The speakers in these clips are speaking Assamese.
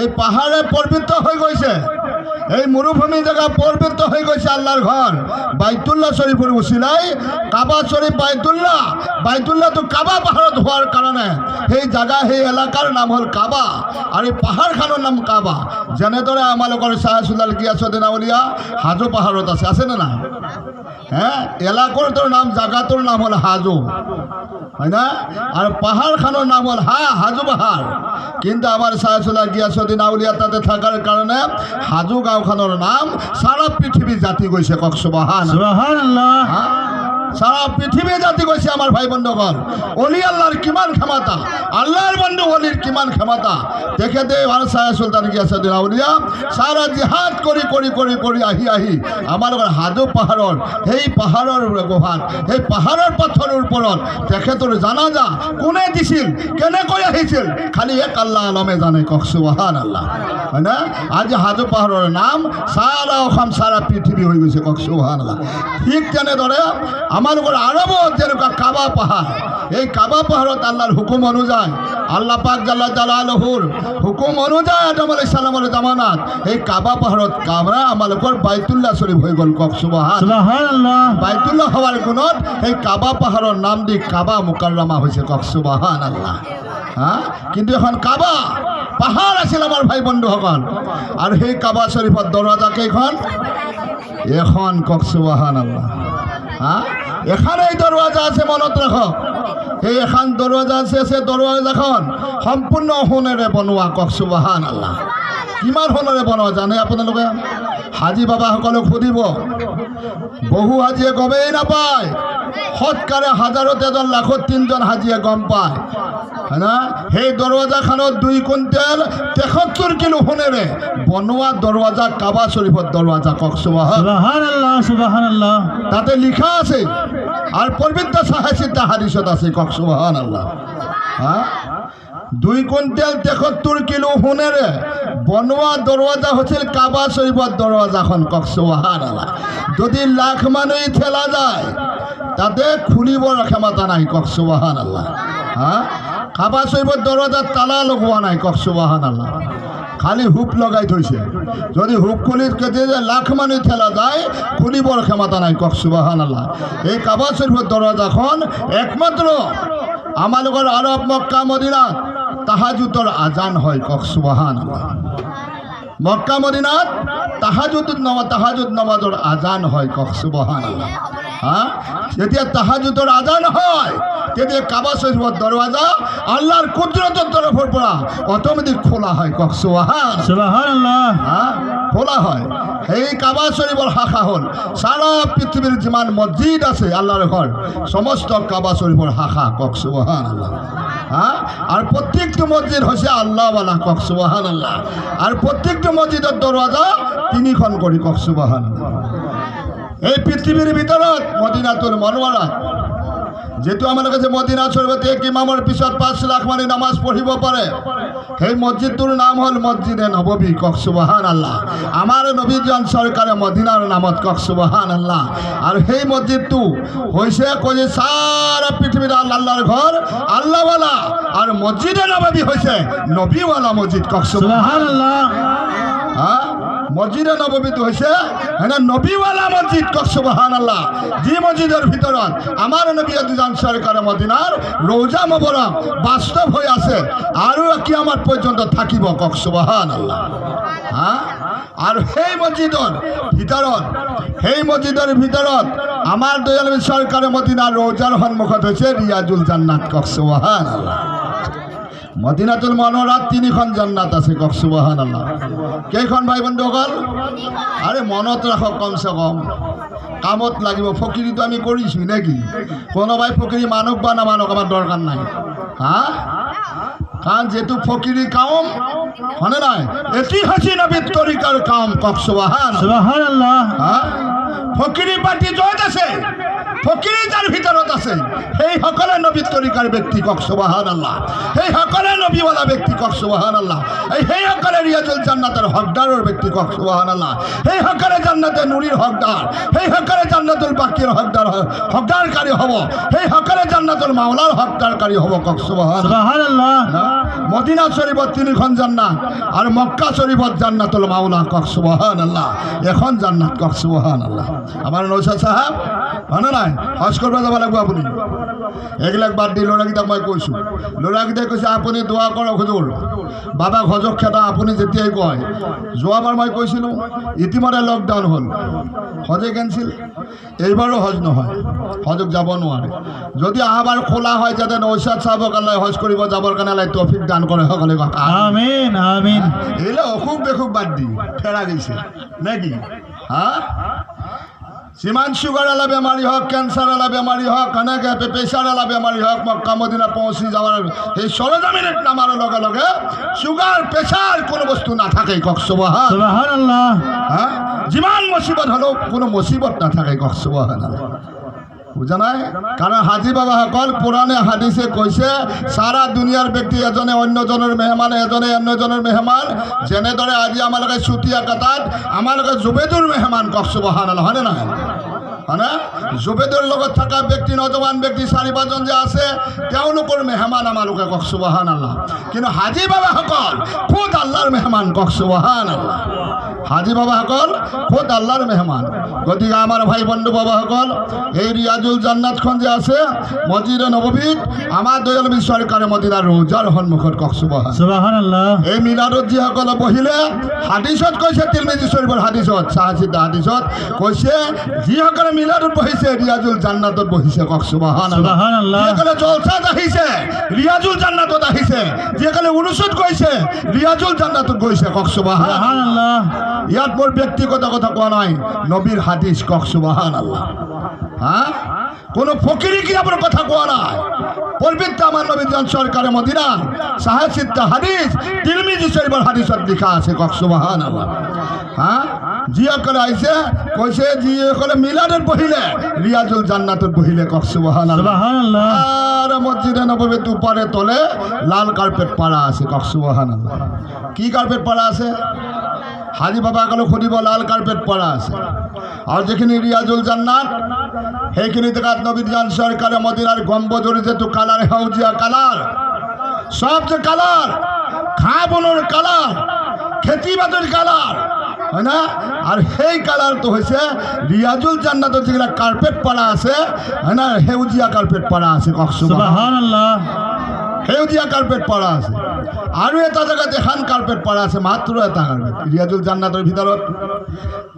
এই পাহাড়ে পবিত্র হয়ে গেছে, এই মরুভূমি জায়গা পবিত্র হয়ে গেছে আল্লাহর ঘর বাইতুল্লাহ শরীফের উসিলায়। কাবা শরীফ বাইতুল্লাহ তো কাবা পাহাড়ত হওয়ার কারণে সেই জায়গা সেই এলাকার নাম হল কাবা, আর এই পাহাড়খানোর নাম কাবা। যেনেদৰে আমালোকৰ শাহসুলাল গিয়াসুদ্দিন আউলিয়া হাজো পাহাড়ত আছে না? হ্যাঁ, এলাকার নাম জায়গাটোর নাম হল হাজো, হয় না? আর পাহাড়খানোর নাম হল হাজো পাহাড়। কিন্তু আমার শাহসুলাল গিয়াসুদ্দিন আউলিয়া তাতে থাকার কারণে হাজো গাঁওখানোর নাম সারা পৃথিবী জাতি গৈছে। কক সুবহানাল্লাহ। সারা পৃথিবী জাতি গৈছে আমার ভাই বন্ধুগণ। অলি আল্লাহর কিমান ক্ষমতা, আল্লাহর বন্ধু অলির কিমান ক্ষমতা দেখে দে। আর শাহ সুলতান গিয়াসুদ্দিন আউলিয়া সারা জিহাদ কৰি আহি আমার হাজো পাহাড়র সেই পাহাড়র গুহাত সেই পাহাড়র পাথরের উপরত তেখেতর জানাজা কোনে দিছিল, কেনেকৈ আহিছিল, খালি এক আল্লাহ আলমে জানে। কক সুবহানাল্লাহ, হয় না? আজ হাজো পাহাড়ের নাম সারা অসম সারা পৃথিবী হয়ে গেছে। কক সুবহানাল্লাহ। ঠিক তেনেদৰে আমার আরবত যেনেকা কাবা পাহাড়, এই কাবা পাহাড়ত আল্লাহর হুকুম অনুযায়ী আল্লাহ পাক জাল্লা জালালুহুর হুকুম অনুযায়ী আদম আলাইহিস সালামের জামানাত এই কাবা পাহাড়ত কামরা আমালোকৰ বাইতুল্লাহ শরীফ হয়ে গেল। কক সুবহানাল্লাহ। বাইতুল্লাহ হওয়ার গুণত এই কাবা পাহাড়ের নাম দি কাবা মুকাররমা হয়েছে। কক সুবহানাল্লাহ। হ্যাঁ, কিন্তু এখন কাবা পাহাড় আছিল আমার ভাই বন্ধুসকল। আর সেই কাবা শরীফর দরওয়াজা কেইখন এখন? কক সুবহানাল্লাহ। হ্যাঁ, এখানে এই দরওয়াজা আছে, মনত রাখো। এই এখন দরওয়াজা আছে, সে দরওয়াজাখন সম্পূর্ণ সোণেৰে বনোৱা। কক সুবহানাল্লাহ। কিমান সোণেৰে বনোৱা জানে আপোনালোকে? হাজী বাবাসকলক সুধিব, বহু হাজীয়ে গমেই নাপায়। সৎকাৰে হাজাৰত এজন, লাখত 3জন হাজীয়ে গম পায়, হয় না? সেই দৰওয়াজাখনত 2 কুইণ্টেল 73 কিলো সোণেৰে বনোৱা দরওয়াজা কাবা শরীফর দরওয়াজা। কক সুবহানাল্লাহ। সুবহানাল্লাহ। তাতে লিখা আছে আর পবিত্র সাহিত্যে হাদিসত আছে। কক সুবহানাল্লাহ। হ্যাঁ, 2 কুইণ্টেল 73 কিলো সোণেৰে বনোৱা দৰওয়াজা হচ্ছিল কাবা শৰীফৰ দৰওয়াজাখন। কক সুবহানাল্লাহ। যদি লাখ মানুষ ঠেলা যায় তাতে খুলিবৰ ক্ষমতা নাই। কক সুবহানাল্লাহ। হ্যাঁ, কাবা শৰীফৰ দৰওয়াজাৰ তালা লগোৱা নাই। কক সুবহানাল্লাহ। খালি হুক লগাই থৈছে। যদি হুক খুলি কেটে লাখ মানুষ ঠেলা যায় খুলিবৰ ক্ষমতা নাই। কক সুবহানাল্লাহ। এই কাবা শৰীফৰ দৰওয়াজাখন একমাত্ৰ আমালোকৰ আৰব মক্কা মদিনাত তাহাজুদৰ আজান হয়। কক সুবহানাল্লাহ। মক্কা মদিনাত তাহাজুদ নামাজৰ আজান হয়। কক সুবহানাল্লাহ। হ্যাঁ, যেতিয়া তাহাজুদৰ আজান হয় তেতিয়া কাবা শৰীফৰ দৰওয়াজা আল্লাহৰ কুদৰতেৰ তৰফেৰ পৰা অটোমেটিক খোলা হয়। কক সুবহানাল্লাহ। হ্যাঁ, খোলা হয়। এই কাবা শরীফর শাখা হল সারা পৃথিবীর যিমান মসজিদ আছে আল্লাহর ঘর সমস্ত কাবা শরীফর শাখা। কক সুবহানাল্লাহ। হ্যাঁ, আর প্রত্যেকটা মসজিদ হচ্ছে আল্লাহওয়ালা। কক সুবহানাল্লাহ। আর প্রত্যেকটা মসজিদের দরওয়াজা 3খন করে। কক সুবহানাল্লাহ। এই পৃথিবীর ভিতৰত মদিনাতুল মুনাওয়ারা যেহেতু আমার কাছে মদিনা শরীফত এক ইমামের পিছত 5 লাখ মানে নামাজ পড়িব পারে, সেই মসজিদটোর নাম হল মসজিদে নববী। কক সুবহানাল্লাহ। আমার নবীজন সরকারে মদিনার নামত। কক সুবহানাল্লাহ। আর সেই মসজিদটো হয়েছে কয়ে সারা পৃথিবীর আল্লাহর ঘর আল্লাহওয়ালা, আর মসজিদে নববী হয়েছে নবীওয়ালা মসজিদ। কক সুবহানাল্লাহ। হ্যাঁ, মসজিদে নববীত হয়েছে নবীওয়ালা মসজিদ। কক সুবহানাল্লাহ। যে মসজিদের ভিতৰত আমার নবী দুজন সরকারে মদিনার রওজা মোবারক বাস্তব হয়ে আছে আর কিয়ামত পর্যন্ত থাকিব। কক সুবহানাল্লাহ। হ্যাঁ, আর সেই মসজিদের ভিতৰত আমার দয়াল সরকারে মদিনার রওজার সন্মুখত হয়েছে রিয়াজুল জান্নাত। কক সুবহানাল্লাহ। মদিনাতুল মুনাওয়ারাত 3খন জান্নাত আছে। কক সুবহানাল্লাহ। কেইখন ভাই বন্ধুসকল? আরে মনত রাখক, কমসে কম কামত লাগিব। ফকিরি তো আমি কৰিছো নাকি? কোনোবাই ফকিরি মানুক বা না মানুক আমার দরকার নাই। হ্যাঁ, কারণ যেহেতু ফকিরি কাম হনে নাই, এটি হচ্ছে নবীর তরিকার কাম। কক সুবহানাল্লাহ। হ্যাঁ, ফকিরি পার্টি জয়ত আছে, ফকিরি তার ভিতরত আছে, সেই সকলে সকলে নবীর তরিকার ব্যক্তি কক সুবহানাল্লাহ সেই সকলে নবীওয়ালা ব্যক্তি কক সুবহানাল্লাহ সেই সকলে রিয়াজুল জান্নাতের হকদারের ব্যক্তি কক সুবহানাল্লাহ সেই সকলে জান্নাতের নুরির হকদার সেই সকলে জান্নাতুল বাকির হকদারকারী হব সেই সকলে জান্নাতুল মাওলার হকদারকারী হব কক সুবহানাল্লাহ মদিনা শরীফত তিনিখন জান্নাত আর মক্কা শরীফত জান্নাতুল মাওলা কক সুবহানাল্লাহ এখন জান্নাত কক সুবহানাল্লাহ আমার নৌসাদ সাহেব মানে নাই হজ করবা যাব লাগব আপুনি এইবিলাক বাদ দি ল'ৰাকেইটাক মই কৈছোঁ ল'ৰাকেইটাই কৈছে আপুনি দোৱা কৰক হুজুৰ বাবাক হজক খেদা আপুনি যেতিয়াই কয় যোৱাবাৰ মই কৈছিলোঁ ইতিমধ্যে লকডাউন হ'ল হজে কেঞ্চেল এইবাৰো হজ নহয় হজক যাব নোৱাৰে যদি আহাবাৰ খোলা হয় যাতে নৌসাদ সাহেবক আল্লাহ হজ কৰিব যাবৰ কাৰণে আল্লাহ তৌফিক দান কৰে সকলে আমিন আমিন এইলে অসুখ বেসুখ বাদ দি ফেৰা গৈছে নাকি হা সিমান সুগার আলা বেমারি হোক ক্যান্সার আলা বেমারি হোক অনেকে প্রেসার আলা বেমারি হোক মক্কা মদিনা পৌঁছি যাওয়ার এই সরজমিনের নামার লগে লগে সুগার প্রেসার কোনো বস্তু না থাকে কক সুবহানাল্লাহ হ্যাঁ যিমান মুসিবত হলেও কোনো মুসিবত না থাকে কক সুবহানাল্লাহ বুঝা নাই কারণ হাজি বাবা সকল পুরাণে হাদিসে কৈছে সারা দুনিয়ার ব্যক্তি এজনে অন্যজনের মেহমান এজনে অন্যজনের মেহমান যেনেদৰে আজি আমাৰ লগে চুতীয়া কাটাত আমাৰ লগে জুবেদুৰ মেহমান কক সুবহানাল্লাহ হয়নে নহয় হয়নে জুবেদুৰ লগত থকা ব্যক্তি নজৱান ব্যক্তি 4-5জন যে আছে তেওঁলোকৰ মেহমান আমালোকে কক সুবহানাল্লাহ কিন্তু হাজি বাবা সকল খুদ আল্লাহৰ মেহমান কক সুবহানাল্লাহ হাজি বাবা সকল খুদ আল্লাহর মেহমান গতিকে আমার ভাই বন্ধু বাবা সকল এই রিয়াজুল জান্নাতখন যে আছে মসজিদে নববীত আমার দয়ালবী সরকারে মদিনার রোজার সন্মুখত কক সুবহানাল্লাহ এই মিলাদত যিসকলে বহিলে হাদিসত কৈছে তিৰমিজি শৰীফৰ হাদিসত সাহাসিদ্ধ হাদিসত কৈছে যিসকলে মিলাদত বহিছে রিয়াজুল জান্নাতত বহিছে কক সুবহানাল্লাহ যিসকলে জলসাত আহিছে রিয়াজুল জান্নাতত আহিছে যিসকলে উৰুসত গৈছে রিয়াজুল জান্নাতত গৈছে কক সুবহানাল্লাহ ইয়াত মোর ব্যক্তিগত কথা কোয়া নাই নবীর হাদিস কক সুবহানাল্লাহ হ্যাঁ কোনো ফকিরি কি আপনার কথা কোয়া নাই পবিত্র আমার নবী জান সরকারে মদিনা সাহাসিদ্ধ হাদিস তিরমিজি শরীফের হাদিসত লিখা আছে কক সুবহানাল্লাহ হ্যাঁ যিসকলে আইছে কৈছে যিসকলে মিলাদত বহিলে রিয়াজুল জান্নাতত বহিলে কক সুবহানাল্লাহ আর মসজিদে নববীত উপরে তলে লাল কার্পেট পাড়া আছে কক সুবহানাল্লাহ কি কার্পেট পাড়া আছে হাজি বাবা সকলে সুধিব লাল কার্পেট পরা আছে আর যেখানে রিয়াজুল জান্নাত সেইখিনি জেগাত নবীর জান সরকারে মদিনার গম্বুজের যেটো কালার সেউজীয়া কালার সব যে কালার ঘাঁ বনৰ কালার খেতি বাতির কালার হয় না আর সেই কালারটো হৈছে রিয়াজুল জান্নাতত যেগুলা কার্পেট পরা আছে হয় না সেউজীয়া কার্পেট পরা আছে কক সুবহানাল্লাহ সেউজীয়া কার্পেট পরা আছে আৰু এটা জায়গাত এখন কাৰ্পেট পৰা আছে মাত্ৰ এটা কাৰ্পেট ৰিয়াজুল জান্নাতেৰ ভিতৰত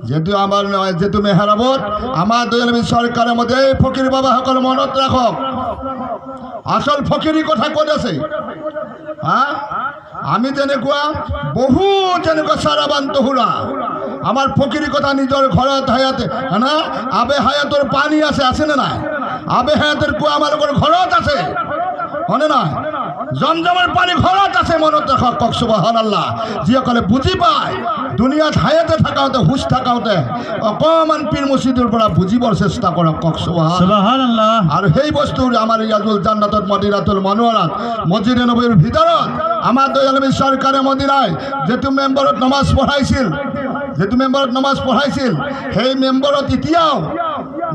যেহেতু আমার যেহেতু মেহরাবত আমার দয়ালবী সরকারের মধ্যে ফকির বাবা সকল মনত রাখক আসল ফকিরি কথা ক'ত আছে হ্যাঁ আমি যেনেকুৱা বহু যেনেকুৱা চাৰাবান তহুৰা আমাৰ ফকিৰি কথা নিজেৰ ঘৰত হায়াতে না আবে হায়াতেৰ পানী আছে আছেনে নাই আবে হায়াতেৰ কুয়া আমাৰ ঘৰত আছে হয়নে নাই জমজমেৰ পানি ঘৰত আছে মনত ৰাখক কক সুবহানাল্লাহ যিসকলে বুজি পায় দুনিয়াত হায়াতে থাকাওতে হুঁশ থাকাওতে অকণমান পীর মসজিদৰ পৰা বুজিবৰ চেষ্টা কৰক কক সুবহানাল্লাহ আৰু সেই বস্তু আমাৰ ৰিয়াজুল জান্নাতত মদিনাতুল মুনাওৱাৰাত মসজিদে নবীৰ ভিতৰত আমাৰ দয়ালবী সৰকাৰে মদিনায় যেটো মেম্বৰত নমাজ পঢ়াইছিল সেই মেম্বৰত এতিয়াও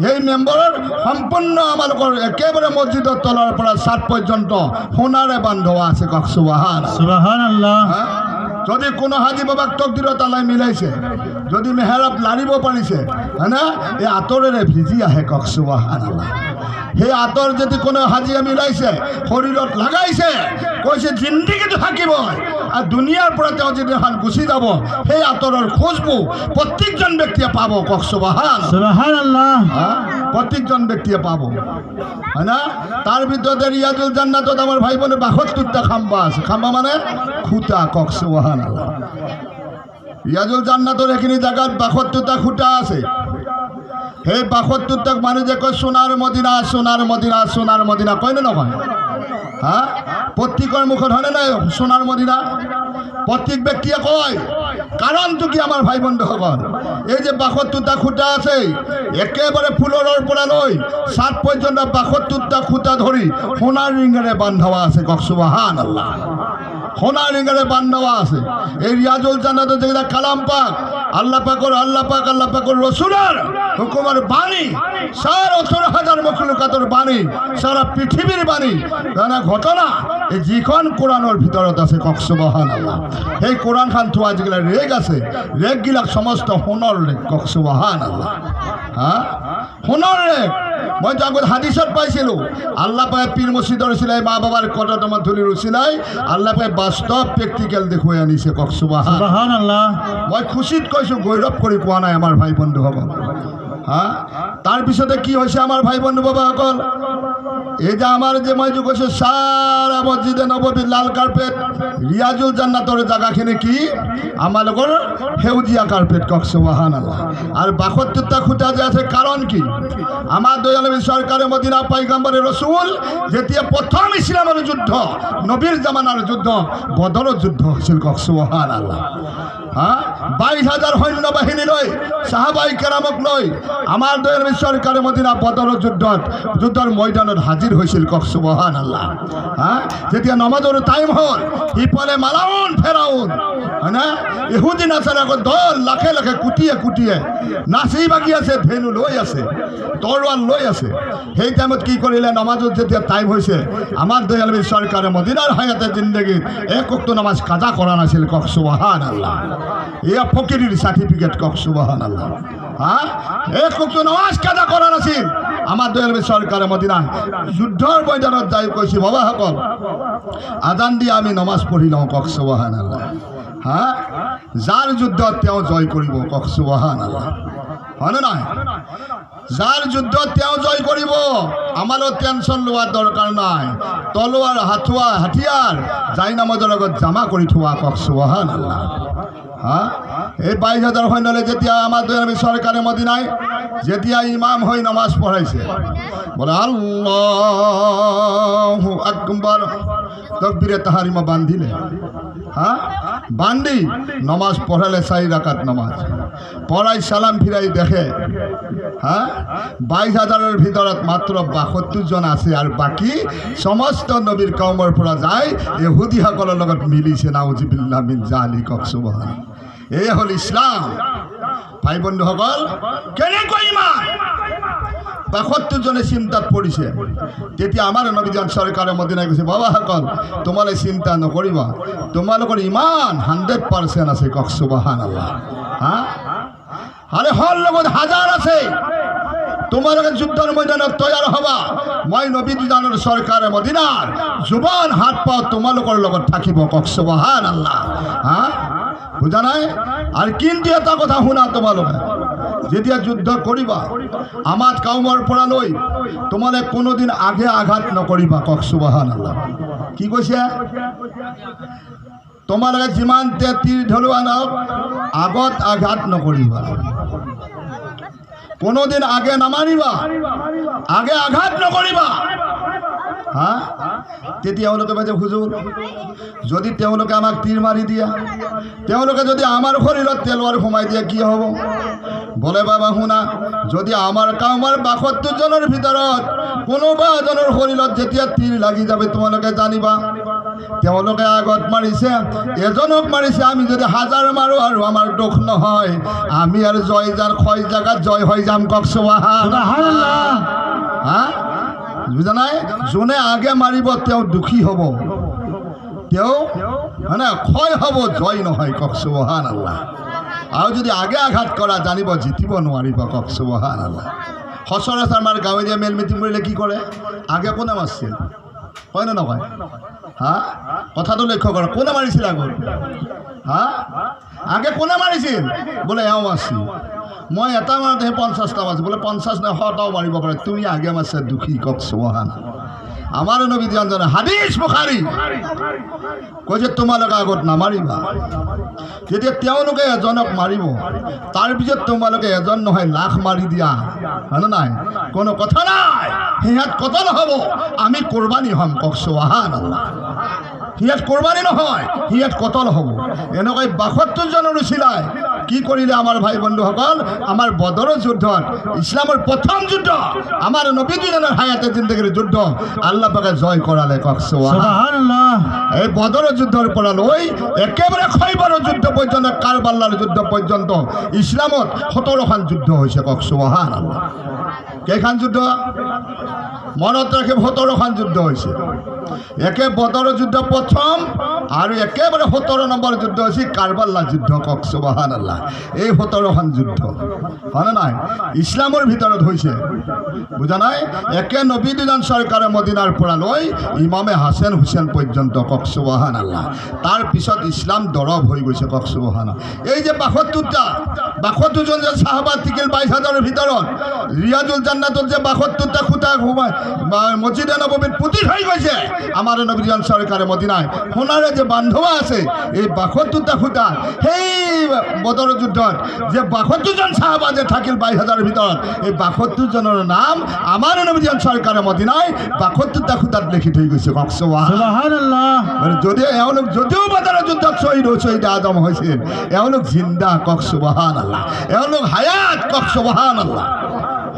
এই মেম্বৰৰ সম্পূৰ্ণ আমালোকৰ একেবাৰে মসজিদৰ তলৰ পৰা ছাদ পৰ্যন্ত সোণাৰে বান্ধোৱা আছে কক সুবহানাল্লাহ যদি কোনো হাজি বাবাক তকদিৰত আল্লাহ মিলাইছে যদি মেহৰাব লাৰিব পাৰিছে হয়নে এই আঁতৰেৰে ভিজি আহে কক সুবহানাল্লাহ সেই আঁতৰ যদি কোনো হাজিয়ে মিলাইছে শৰীৰত লাগাইছে কৈছে জিন্দিগীটো থাকিব আৰ দুনিয়াৰ পৰা তেওঁ যেদিন গুচি যাব সেই আঁতৰৰ খুশবু প্ৰত্যেকজন ব্যক্তিয়ে পাব কক সুবহানাল্লাহ প্রত্যেকজন ব্যক্তিয়ে পাব হয় না তার ভিতরে রিয়াজুল জান্নাতত আমার ভাই বোনের 72টা খাম্বা আছে খাম্বা মানে খুঁটা কক সুবহানাল্লাহ রিয়াজুল জান্নাতর এখানে জায়গাত 72টা খুঁটা আছে সেই 72টাক মানুষ যে কয় সোনার মদিনা সোনার মদিনা সোনার মদিনা কয় না নকয় হ্যাঁ প্রত্যেকের মুখত হয় না সোনার মদিনা প্রত্যেক ব্যক্তিয়ে কয় কাৰণটো কি আমাৰ ভাই বন্ধুসকল? এই যে ৭২টা খুঁটা আছে, একেবাৰে ফুলৰৰ পৰা লৈ চাট পৰ্যন্ত ৭২টা খুঁটা ধৰি সোণাৰ ৰিঙেৰে বান্ধৱা আছে। কওক সুবহানাল্লাহ। সোণার রিঙ্গারে বান্ধবা আছে। এই রিয়াজুল জান্নাতে যেটা কালাম পাক আল্লাহ পাকর রসুলের হুকুমের বাণী, সারা ১৮,০০০ মখলুকাতের বাণী, সারা পৃথিবীর বাণী ঘটনা এই যিখন কোরআনের ভিতৰত আছে। কক সুবহানাল্লাহ। সেই কোৰআন খান থোৱা যিগিলা ৰেগ আছে, ৰেগগিলাক সমস্ত সোণৰ ৰেগ। কক সুবহানাল্লাহ। সোণৰ ৰেগ। মই তো আগত হাদিছত পাইছিলোঁ, আল্লাহ পাকে পীৰ মসজিদৰ চিলাই, মা বাবাৰ কদম ধুলিৰ চিলাই, আল্লাহ পাকে বাস্তৱ প্ৰেক্টিকেল দেখুৱাই আনিছে। কক সুবহানাল্লাহ। মই খুচিত কৈছোঁ, গৌৰৱ কৰি কোৱা নাই আমাৰ ভাই বন্ধুসকল। তাৰপিছতে কি হৈছে আমাৰ ভাই বন্ধু বাবাসকল? এই যে আমাৰ যে মই যে কৈছোঁ সাৰা মসজিদে নববীৰ লাল কাৰ্পেট, ৰিয়াজুল জান্নাতৰ জাগাখিনি কি আমালোকৰ সেউজীয়া কাৰ্পেট। কক সুবহানাল্লাহ। আর ৭২টা খুঁটা যে আছে, কারণ কি? আমার দয়াল নবী সরকারে মদিনা পাইগাম্বরে রসুল যেতিয়া প্রথম ইসলামের যুদ্ধ, নবীর জামানার যুদ্ধ, বদরের যুদ্ধ হয়েছিল। কক সুবহানাল্লাহ। ২২,০০০ সৈন্যবাহিনী লৈ, সাহাবাই কেরামক লৈ আমার দয়াল নবী সরকারে মদিনা বদরের যুদ্ধর ময়দানত হাজির হয়েছিল। কক সুবহানাল্লাহ। যেতিয়া নমাজৰ টাইম হল, ইফালে মালাউন ফেরাউন, হয় না, ইহুদি নাচারা দল লাখে লাখে কুটিয়ে নাচি বাগি আছে, ধেনু লৈ আছে, তরোয়াল লৈ আছে। সেই টাইমত কি কৰিলে? নমাজত যেতিয়া টাইম হৈছে, আমাৰ দয়াল নবী সৰকাৰে মদিনাৰ হায়াতে জিন্দগীত এক ওয়াক্ত নামাজ কাজা কৰা নাছিল। কক সুবহানাল্লাহ। এয়া ফকিৰিৰ সাৰ্টিফিকেট। কক সুবহানাল্লাহ। এক ওয়াক্ত নামাজ কাজা কৰা নাছিল। আমার দয়াল নবী সরকারে মদিনা যুদ্ধর ময়দানত যাই কৈছে, বাবা সকল আজান দিয়ে আমি নমাজ পঢ়ি লওঁ। কক সুবহানাল্লাহ। যাৰ যুদ্ধত তেওঁ জয় কৰিব। কক সুবহানাল্লাহ। হয় না নাই? যাৰ যুদ্ধত তেওঁ জয় কৰিব, আমাৰো টেনশ্যন লোৱাৰ দৰকাৰ নাই। তলোৱাৰ হাতিয়াৰ যাই নামাজৰ লগত জামা কৰি থোৱা। কক সুবহানাল্লাহ। এই ২২,০০০ সৈন্যলে যেতিয়া আমাৰ দয়াল নবী সরকারে মদিনায় যেতিয়া ইমাম হৈ নমাজ পঢ়াইছে, বলে আল্লাহু আকবার, তকবীরে তাহারিমা বান্ধিলে, বান্ধি নমাজ পড়ালে ৪ রাকাত নমাজ পড়াই, সালাম ফিরাই দেখে ২২,০০০-এর ভিতৰত মাত্ৰ ৭২ জন আছে, আৰ বাকি সমস্ত নবীৰ কওমৰ পৰা যায় ইহুদিসকলৰ লগত মিলিছে। নাউজুবিল্লাহ মিন জালিক। কক সুবহানাল্লাহ। এই হল ইসলাম। ভাই বন্ধুসকল, কেনেকৈ ইমান ৭২ জনে চিন্তাত পৰিছে। তেতিয়া আমাৰ নবীজন সৰকাৰে মদিনায় কৈছে, বাবাসকল তোমালোকে চিন্তা নকৰিবা, তোমালোকৰ ইমান 100% আছে। কক সুবহানাল্লাহ। আৰে হল লগত হাজাৰ আছে, তোমালোকে যুদ্ধৰ ময়দানত তৈয়াৰ হবা। মই নবী দুজনৰ সৰকাৰে মদিনাৰ জুবান হাত পাও তোমালোকৰ লগত থাকিব। কক সুবহানাল্লাহ। বুঝা নাই? আৰ কিন্তু এটা কথা শুনা, তোমালোকে যেতিয়া যুদ্ধ কৰিবা, আমাৰ কওমৰ পৰা লৈ তোমালোকে কোনোদিন আগে আঘাত নকৰিবা। কক সুবহানাল্লাহ। কি কৈছে? তোমালোকে যিমান তীৰ ধৰুৱা নহওক, আগত আঘাত নকৰিবা, কোনোদিন আগে নামাৰিবা, আগে আঘাত নকৰিবা। তেতিয়া তেওঁলোকে ভাবে, হুজুর যদি তেওঁলোকে আমাক তীর মারি দিয়া, তেওঁলোকে যদি আমার শরীরত তেলোয়ার সোমাই দিয়া কি হব? বলে বাবা শুনা, যদি আমার কাউমার ৭২ জনের ভিতৰত কোনোবা এজনৰ শৰীৰত যেতিয়া তীৰ লাগি যাবে, তোমালোকে জানিবা তেওঁলোকে আগত মাৰিছে, এজনক মাৰিছে। আমি যদি 1000 মাৰো আৰু আমার দুখ নহয়, আমি আর জয় যার ক্ষয় জায়গাত জয় হয়ে যাম। কক সুবহানাল্লাহ। বুঝা নাই? যোনে আগে মারিব তেওঁ দুখী হব, তেওঁ মানে ক্ষয় হব, জয় নহয়। কক সুবহানাল্লাহ। আৰু যদি আগে আঘাত কৰা, জানিব জিতিব নোৱাৰিব। কক সুবহানাল্লাহ। সচৰাচৰ আমাৰ গাঁৱে যে মেল মিটিং কৰিলে কি কৰে? আগে কোনে মাৰিছিল? হয় নে নকয়? কথাটো লক্ষ্য কৰা, কোনে মাৰিছিল আগত? আগে কোনে মাৰিছিল? বোলে এওঁ মাৰিছিল। মই এটা মাৰোঁতে 50টা মাৰিছোঁ। বোলে 50 নে 100টাও মাৰিব পাৰে, তুমি আগে মাৰিছা, দুখী। কক সুবহানাল্লাহ। আমাৰ নবী জানতেন, হাদিস বুখাৰী কৈছে তোমালোকে আগত নামাৰিবা। যেতিয়া তেওঁলোকে এজনক মাৰিব, তাৰপিছত তোমালোকে এজন নহয় লাখ মাৰি দিয়া, হয় নাই? কোনো কথা নাই, সিহঁত কতল হ'ব, আমি কোরবানি হম। কক সুবহানাল্লাহ। ইয়াত কোরবানি নহয়, ইয়াত কতল হ'ব। এনেকৈ ৭২ জনৰ উচিলাই কি কৰিলে আমাৰ ভাই বন্ধুসকল, আমাৰ বদৰৰ যুদ্ধত, ইছলামৰ প্ৰথম যুদ্ধ, আমাৰ নবীজনৰ হায়াতে জিন্দগীৰ যুদ্ধ আল্লাহ পাকে জয় কৰালে। কওক সুবহানাল্লাহ। এই বদৰৰ যুদ্ধৰ পৰা লৈ একেবাৰে খৈবৰৰ যুদ্ধ পৰ্যন্ত, কাৰবালাৰ যুদ্ধ পৰ্যন্ত ইছলামত ১৭খন যুদ্ধ হৈছে। কওক সুবহানাল্লাহ। কেইখন যুদ্ধ মনত ৰাখি? ১৭খন যুদ্ধ হৈছে। একে বদৰৰ যুদ্ধ প্ৰথম, আৰু একেবাৰে ১৭ নম্বৰ যুদ্ধ হৈছে কাৰবালাৰ যুদ্ধ। কওক সুবহানাল্লাহ। এই ১৭খন যুদ্ধ হয়নে নাই ইছলামৰ ভিতৰত হৈছে, বুজা নাই? একে নবী দুজন চৰকাৰে মদিনাৰ পৰা লৈ ইমামে হাছেন হুছেইন পৰ্যন্ত। কওক সুবহানাল্লাহ। তাৰপিছত ইছলাম দৰব হৈ গৈছে। কওক সুবহানাল্লাহ। এই যে ৭২ জন যে সাহাবা টিকিল ২২,০০০ৰ ভিতৰত, ৰিয়াজুল জান্নাতত যে ৭২টা খুঁটা মসজিদে নববীত পুতি হৈ গৈছে আমাৰ নবীজন সরকারে মদিনায়, সোণারে যে বান্ধবা আছে এই ৭২টা খুঁটা, সেই বদর যুদ্ধত যে ৭২ জন সাহাবা যে থাকিল ২২,০০০ৰ ভিতৰত, এই ৭২ জনের নাম আমার নবীজন সরকারে মদিনায় ৭২টা খুঁটাত লিখি থৈ গৈছে। কওক সুবহানাল্লাহ। যদি এওঁলোক যদিও বদৰৰ যুদ্ধত শহীদ আদম হৈছিল, এওঁলোক জিন্দা। কক সুবহানাল্লাহ। এওঁলোক হায়াত। কক সুবহানাল্লাহ।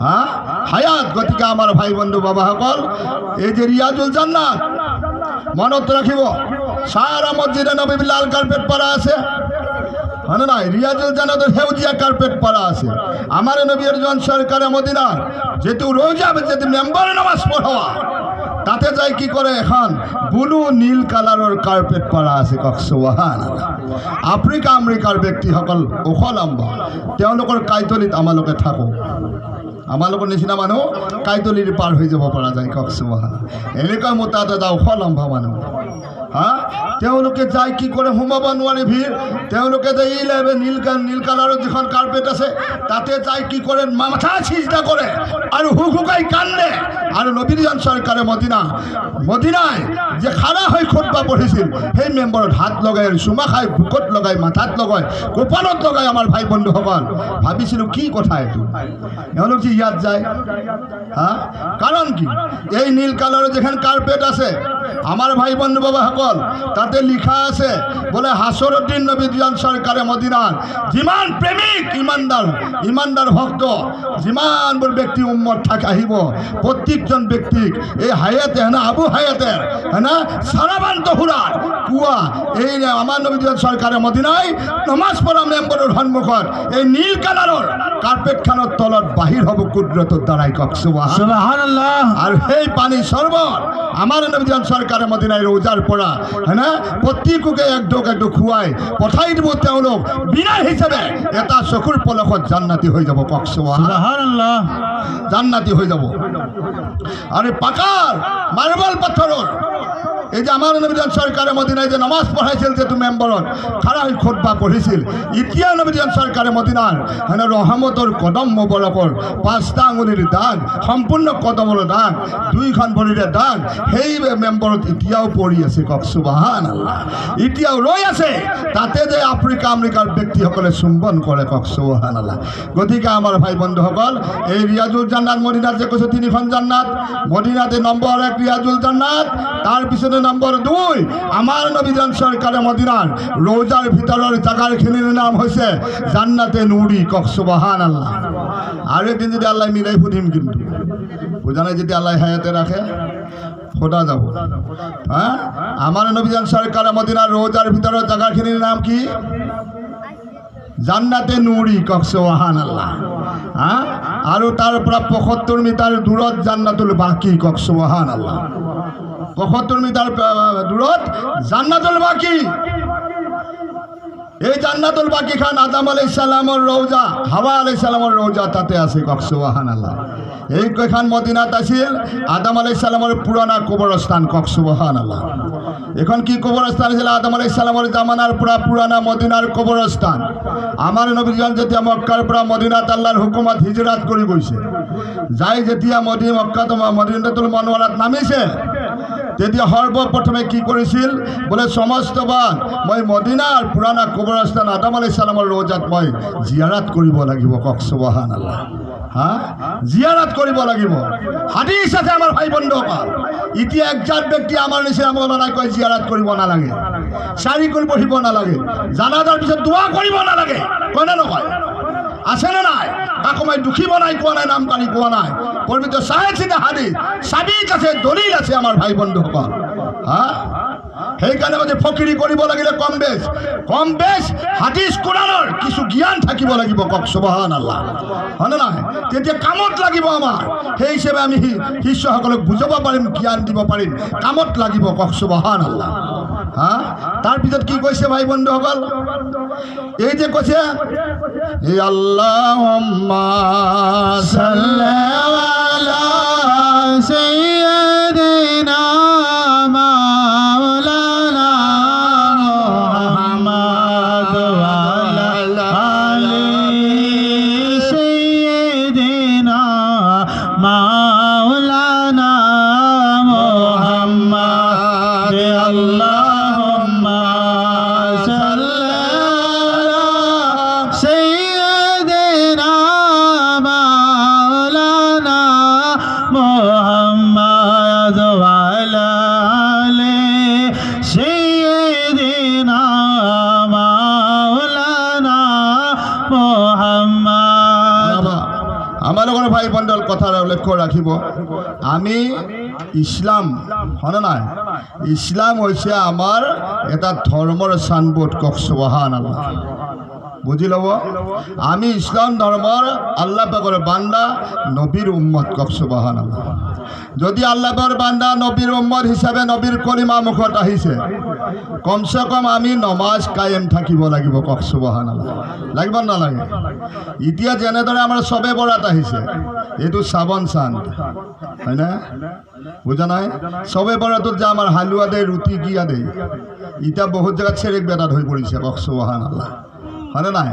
হ্যাঁ, হায়াত। গতিকে আমার ভাই বন্ধু বাবাসকল, এই যে রিয়াজুল জান্নাত মনত রাখিব, সারা মসজিদে নবী লাল কার্পেট পরা আছে, হ্যাঁ নাই? রিয়াজুল জান্নাতের সেউজিয়া কার্পেট পরা আছে। আমার নবীর জন সরকারে মদিনা যেহেতু রোজা, যেহেতু মেম্বার নামাজ পড়া, তাতে যাই কি করে এখন ব্লু নীল কালারের কার্পেট পরা আছে। কক সুবহানাল্লাহ। আফ্রিকা আমেৰিকাৰ ব্যক্তিসকল ওখ লম্বা, তেওঁলোকৰ কাইতলিত আমালোকে থাকোঁ। আমালোকৰ নিচিনা মানুহ কাইতলিৰ পাৰ হৈ যাব পৰা যায়। কক সুবহানাল্লাহ। এনেকুৱা মোটা এটা ওখ লম্বা মানুহ, হ্যাঁ, তেওঁলোকে যাই কি কৰে সোমাব নোৱাৰে ভিৰ, তেওঁলোকে যে এই নীল কালাৰৰ যিখন কাৰ্পেট আছে তাতে যাই কি কৰে মাথা সিজদা কৰে আৰু হুকাই কান্দে। আৰু নবীজন সৰকাৰে মদিনায় যে খাৰা হৈ খুতবা পঢ়িছিল, সেই মেম্বৰত হাত লগাই, চুমা খাই, বুকত লগাই, মাথাত লগাই, কপালত লগাই। আমাৰ ভাই বন্ধুসকল, ভাবিছিলোঁ কি কথা এইটো, এওঁলোক যে ইয়াত যায়, হ্যাঁ, কাৰণ কি এই নীল কালাৰৰ যেখান কাৰ্পেট আছে আমাৰ ভাই বন্ধু বাবাসকল, তাতে লিখা আছে বলে হাসৰেৰ দিন নবীজন সৰকাৰে মদিনাৰ যিমান প্ৰেমিক ইমানদাৰ ভক্ত, যিমানবোৰ ব্যক্তি উম্মত থাকে আহিব, প্রত্যেকজন ব্যক্তিক এই হায়াতে হ্যাঁ আবু হায়াতের হ্যাঁ সারাবান তহুরার কুয়া এই আমার নবীজন সরকারে মদিনায় নমাজ পড়া মেম্বরের সন্মুখত এই নীল কালারের কাৰ্পেটখানৰ তলত বাহির হব কুদরতর দ্বারাই। কক সুবহানাল্লাহ। আর সেই পানি শরবত আমার নবীজন সরকারে মদিনায় রোজার পড়া হ্যাঁ প্রত্যেককে একডোক খুৱাই পঠাই দিব, তেওঁলোক বিনা হিচাপে এটা চকুৰ পলকত জান্নাতি হৈ যাব। কক সুবহানাল্লাহ। জান্নাতি হৈ যাব। আৰু পাকাৰ মাৰ্বল পাথৰৰ এই যে আমার নবীজন সরকারে মদিনায় যে নামাজ পড়াইছিল, যেহেতু মেম্বরত খারা হৈ খুতবা পঢ়িছিল, এতিয়া নবীজন সরকারে মদিনার হ্যাঁ রহমতর কদম মোবাৰকৰ 5টা আঙুলিৰ দাগ, সম্পূৰ্ণ কদমৰ দাগ, 2খন ভৰিৰে দাগ সেই মেম্বৰত এতিয়াও পৰি আছে। কক সুবহানাল্লাহ। এতিয়াও ৰৈ আছে, তাতে যে আফ্ৰিকা আমেৰিকাৰ ব্যক্তিসকলে চুম্বন কৰে। কক সুবহানাল্লাহ। গতিকে আমার ভাই বন্ধুসকল, এই রিয়াজুল জান্নাত মদিনাত যে কৈছে 3খন জান্নাত, মদিনাতে নম্বর 1 রিয়াজুল জান্নাত, তার পিছনে নম্বর 2 আমার নবীজন সরকারে মদিনার রোজার ভিতরের জায়গাখিনির নাম হয়েছে জান্নাতে নুরি। কক সুবহানাল্লাহ। আর একদিন যদি আল্লাহ মিলাই ফুটিম, কিন্তু বুঝা নাই, যদি আল্লাহ হায়াতে রাখে ফোটা যাব। হ্যাঁ, আমার নবীজন সরকারে মদিনার রোজার ভিতরের জায়গাখিনির নাম কি? জান্নাতে নুরি। কক সুবহানাল্লাহ। হ্যাঁ, আৰু তাৰ পৰা ৭৫ মিটাৰ দূৰত জান্নাতুল বাকি। কক সুবহানাল্লাহ। ৭৫ মিটাৰ দূৰত জান্নাতুল বাকি। এই জান্নাতুল বাকি খান আদম আলাইহিস সালামৰ ৰওজা, হাওয়া আলাইহিস সালামৰ রওজা তাতে আছে। কক সুবহানাল্লাহ। এই কয়খান মদিনাত আছিল আদম আলাইহিস সালামৰ পুৰানা কবৰস্থান। কক সুবহানাল্লাহ। এখন কি কবৰস্থান ছিল? আদম আলাইহিস সালামৰ জামানাৰ পৰা পুৰানা মদিনাৰ কবৰস্থান। আমাৰ নবীজন যেতিয়া মক্কাৰ পৰা মদিনাত আল্লাহৰ হুকুমত হিজৰাত কৰি গৈছে, যাই যেতিয়া মদিনাতুল মুনাৱ্ৱাৰাত নামিছে, তেতিয়া সৰ্বপ্ৰথমে কি কৰিছিল বোলে, সমস্তবাদ মই মদিনাৰ পুৰাণা কবৰস্থান আদম আলাইহিস সালামৰ ৰওজাত মই জিয়াৰাত কৰিব লাগিব। কক সুবহানাল্লাহ। হ্যাঁ, জিয়াৰাত কৰিব লাগিব। হাদিস আছে আমাৰ ভাই বন্ধুসকল, এতিয়া একজাত ব্যক্তি আমাৰ নিচিনা মৌলানাই কয় জিয়াৰাত কৰিব নালাগে, চাৰি কৰি পঢ়িব নালাগে, জানাজাৰ পিছত দোৱা কৰিব নালাগে, কয় নে নকয়? আছেনে নাই? কাকো মই দুখী বনাই কোৱা নাই, নাম কাঢ়ি কোৱা নাই। পবিত্ৰ চাইছিলে হাদিছ, চাবিক আছে, দলিল আছে আমাৰ ভাই বন্ধুসকল। সেইকাৰণে কৈছে ফকিৰি কৰিব লাগিলে কম বেছ হাদিছ কোৰাণৰ কিছু জ্ঞান থাকিব লাগিব। কওক সুবহানাল্লাহ, হয়নে নাই? তেতিয়া কামত লাগিব আমাৰ। সেই হিচাপে আমি শিষ্যসকলক বুজাব পাৰিম, জ্ঞান দিব পাৰিম, কামত লাগিব। কওক সুবহানাল্লাহ। তাৰপিছত কি কৈছে ভাই বন্ধুসকল? এই যে কৈছে এই আল্লাহুম্মা সাল্লি আলা সাইয়্যিদিনা মাওলানা মুহাম্মদ ওয়া আলা আলি সাইয়্যিদিনা মাওলানা মুহাম্মদ আল্লাহুম্মা সাল্লি আলা সাইয়্যিদিনা মাওলানা মুহাম্মদ ওয়া আলা আলি সাইয়্যিদিনা মাওলানা মুহাম্মদ। আমার লগৰ ভাই বন্ধুল কথা লক্ষ্য ৰাখিব, আমি ইছলাম হয়নে নাই? ইছলাম হৈছে আমাৰ এটা ধৰ্মৰ চানবোৰ্ড। কওক সুবহানাল্লাহ, বুজি ল'ব। আমি ইছলাম ধৰ্মৰ আল্লাহ পাকৰ বান্দা, নবীৰ উম্মত। কওক সুবহানাল্লাহ। যদি আল্লাহ পাকৰ বান্দা, নবীৰ উম্মত হিচাপে নবীৰ কলিমা মুখত আহিছে, কমচে কম আমি নমাজ কায়েম থাকিব লাগিব। কওক সুবহানাল্লাহ, লাগিব নালাগে? এতিয়া যেনেদৰে আমাৰ চবে বৰাত আহিছে, এইটো শ্ৰাবণ চান্দ হয়নে? বুজা নাই? চবে বৰাতত যে আমাৰ হালুৱা দেই, ৰুটি কিয়া দেই, এতিয়া বহুত জেগাত চেৰেক বেটাত হৈ পৰিছে। কওক সুবহানাল্লাহ, হয়নে নাই?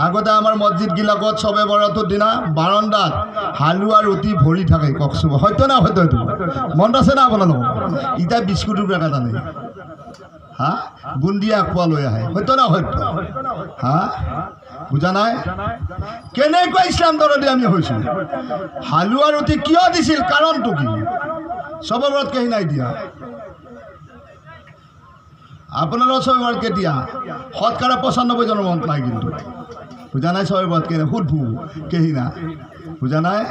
আগতে আমাৰ মছজিদবিলাকত চবে বৰাতৰ দিনা বাৰণ্ডাত হালুৱা ৰুটি ভৰি থাকে। কওক সুবহানাল্লাহ, হয়তো না হয়তো? এইটো মনত আছে না আপোনালোকৰ? এতিয়া বিস্কুটৰ পেকেট আনে, বুন্দিয়া খোৱা লৈ আহে, হয়তো না হয়তো? বুজা নাই? কেনেকুৱা ইছলাম দৰদি আমি হৈছোঁ? হালুৱা ৰুটি কিয় দিছিল, কাৰণটো কি? চবৰ ঘৰত কেহি নাই দিয়া। আপোনালোকৰ চবে ঘৰত কেতিয়া? শতকৰা 95 জনৰ মনত নাই কিন্তু। বুজা নাই? চবে ঘৰত কেনে সুধবো কেহি না, বুজা নাই?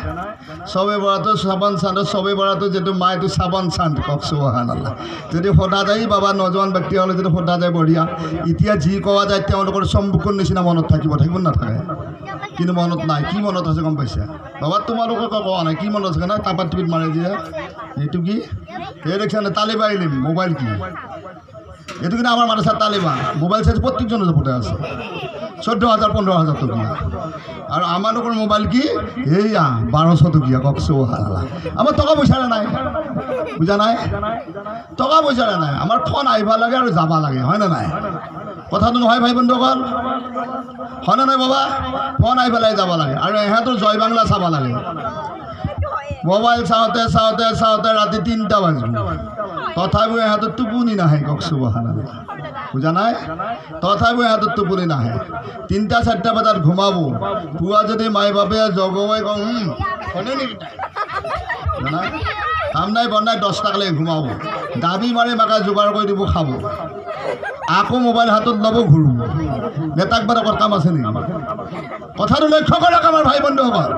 চবে বৰাতো শ্ৰাবণ চান্দ, চবে বৰাতো যিটো মা, এইটো শ্ৰাবণ চান্দ। কওক সুবহানাল্লাহ। যদি সোধা যায় বাবা, নজোৱান ব্যক্তিসকলে যদি সোধা যায় বঢ়িয়া। এতিয়া যি কোৱা যায় তেওঁলোকৰ চম্বুকুৰ নিচিনা মনত থাকিব নাথাকে? কিন্তু মনত নাই। কি মনত আছে গম পাইছে? বাবা তোমালোকে কোৱা নাই কি মনত আছে না? টাপাত টিপিত মাৰে যে এইটো কি? এই দেখিছা নে? তালিবা ইলিম মোবাইল কি? এইটো কিন্তু আমাৰ মাদ্ৰাসাৰ তালিবা মোবাইল চাইজ প্ৰত্যেকজনৰ জপতে আছে, 14,000 15,000 টকীয়া। আৰু আমালোকৰ মোবাইল কি? এইয়া 1200 টকীয়া। কওক সুবহানাল্লাহ। আমাৰ টকা পইচাৰে নাই, বুজা নাই? টকা পইচাৰে নাই। আমাৰ ফোন আহিব লাগে আৰু যাব লাগে, হয় নে নাই? কথাটো নহয় ভাই বন্ধুসকল, হয়নে নাই বাবা? ফোন আহি পেলাই যাব লাগে আৰু এহেঁতৰ জয় বাংলা চাব লাগে। মোবাইল চাওঁতে চাওঁতে চাওঁতে ৰাতি 3টা বাজিব, তথাপিও এহেঁতৰ টোপনি নাহে। কওক সুবহানাল্লাহ, বুজা নাই? তথাপিও এহেঁতৰ টোপনি নাহে। 3টা 4টা বজাত ঘুমাব। পুৱা যদি মাই বাপে জগৱাই কওঁ শনে নেকি জানা, কাম নাই বন নাই, 10 টাকালৈ ঘুমাব। দাবী মাৰি মাকা যোগাৰ কৰি দিব, খাব। আকৌ মোবাইল হাতত ল'ব, ঘূৰিব। নেতাক বাৰকৰ কাম আছে নেকি? কথাটো লক্ষ্য কৰক আমাৰ ভাই বন্ধুসকল।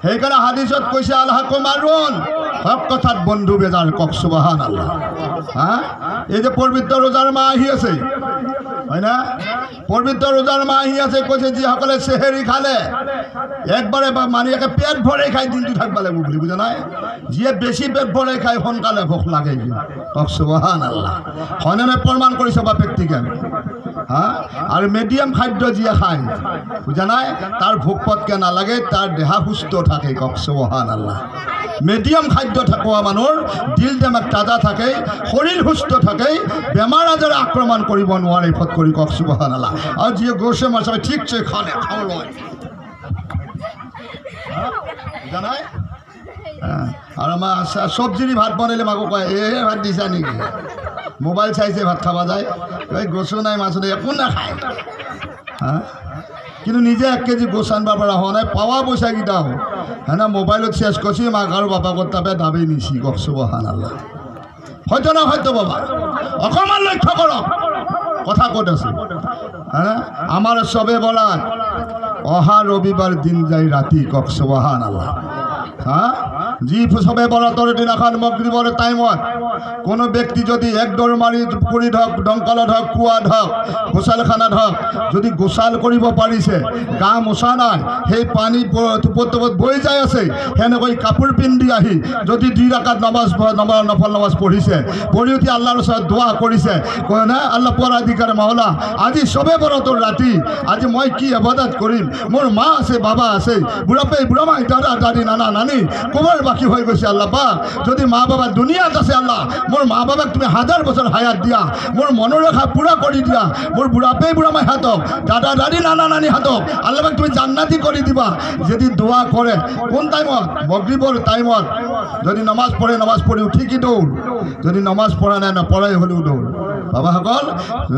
সেইকাৰণে হাদিছত কৈছে আল্লাহ কুমাৰুন, হক কথাত বন্ধু বেজাৰ। কওক সুবহানাল্লাহ। এই যে পবিত্ৰ ৰোজাৰ মাহ আহি আছে, হয় না? পবিত্ৰ ৰোজাৰ মাহ আহি আছে। কৈছে যিসকলে চেহেৰি খালে একবাৰে মানে একে পেট ভৰাই খাই দিনটো থাকিব লাগিব বুলি, বুজা নাই? যিয়ে বেছি পেট ভৰাই খাই সোনকালে ভোক লাগে। কওক সুবহানাল্লাহ, হয়নে নাই? প্ৰমাণ কৰিছে বা প্ৰেক্টিকেল। আৰু মিডিয়াম খাদ্য যিয়ে খায়, বুজা নাই, তাৰ ভোক পটকে নালাগে, তাৰ দেহা সুস্থ থাকে। কওক সুবহানাল্লাহ। মিডিয়াম খাদ্য খোৱা মানুহৰ দিল দেমাগ তাজা থাকে, শৰীৰ সুস্থ থাকে, বেমাৰ আজাৰে আক্ৰমণ কৰিব নোৱাৰে ফট কৰি। কওক সুবহানাল্লাহ। আৰু যিয়ে গোছে মাছে ঠিকছে খালে খাওঁ লয়, জানাই? আৰু আমাৰ চব্জিৰে ভাত বনাইলে মাকো কয় ভাত দিছা নেকি? মোবাইল চাইছে ভাত খাবা যায়, গোছো নাই মাছো নাই, একো নাখায়। কিন্তু নিজে 1 কেজি গোছ আনবা পৰা হোৱা নাই, পাৱা পইচাকেইটাও হ্যাঁ না মোবাইলত শেষ করছি মা কারো বাবা করতে দাবি নিছি কক সুবহানাল্লাহ হয়তো না হয়তো বাবা অকমান লক্ষ্য করো কথা কত আছে হ্যাঁ আমার সবে বলার অহা রবিবার দিন যাই রাতি কক সুবহানাল্লাহ হ্যাঁ জি সবে বরাতর দিন এখন মগরিবর টাইমত কোনো ব্যক্তি যদি এক দৌড় মাৰি পুখুৰী ধক ডংকালত হওক কুৱাত হওক গোচালখানাত হওক যদি গোচাল কৰিব পাৰিছে গা মোচা নাই সেই পানী টুপত বৈ যাই আছে সেনেকৈ কাপোৰ পিন্ধি আহি যদি 2 ৰাকাত নফল নামাজ পঢ়িছে পঢ়ি উঠি আল্লাহৰ ওচৰত দোৱা কৰিছে কয় না আল্লাহ পৰাধিকাৰ মাওলা আজি সবে বৰাতৰ ৰাতি আজি মই কি ইবাদত কৰিম মোৰ মা আছে বাবা আছে বুঢ়া মাই দাদা দাদি নানা নানি কোমর বাকি হয়ে গেছে আল্লাহ পাক যদি মা বাবা দুনিয়াত আছে আল্লাহ মোর মা বাবাক তুমি 1000 বছর হায়াত দিয়া মোর মনোরেখা পুরা করে দিয়া মোর বুঢ়া মাই হাতক দাদা দাদি নানা নানি হাতক আল্লাহ পাক তুমি জান্নাতি করে দিবা যদি দোয়া করে কোন টাইমত মগরিবর টাইমত যদি নামাজ পড়ে উঠি কি দৌড় যদি নামাজ পড়া নাই না পড়াই হলেও দৌড় বাবা সকল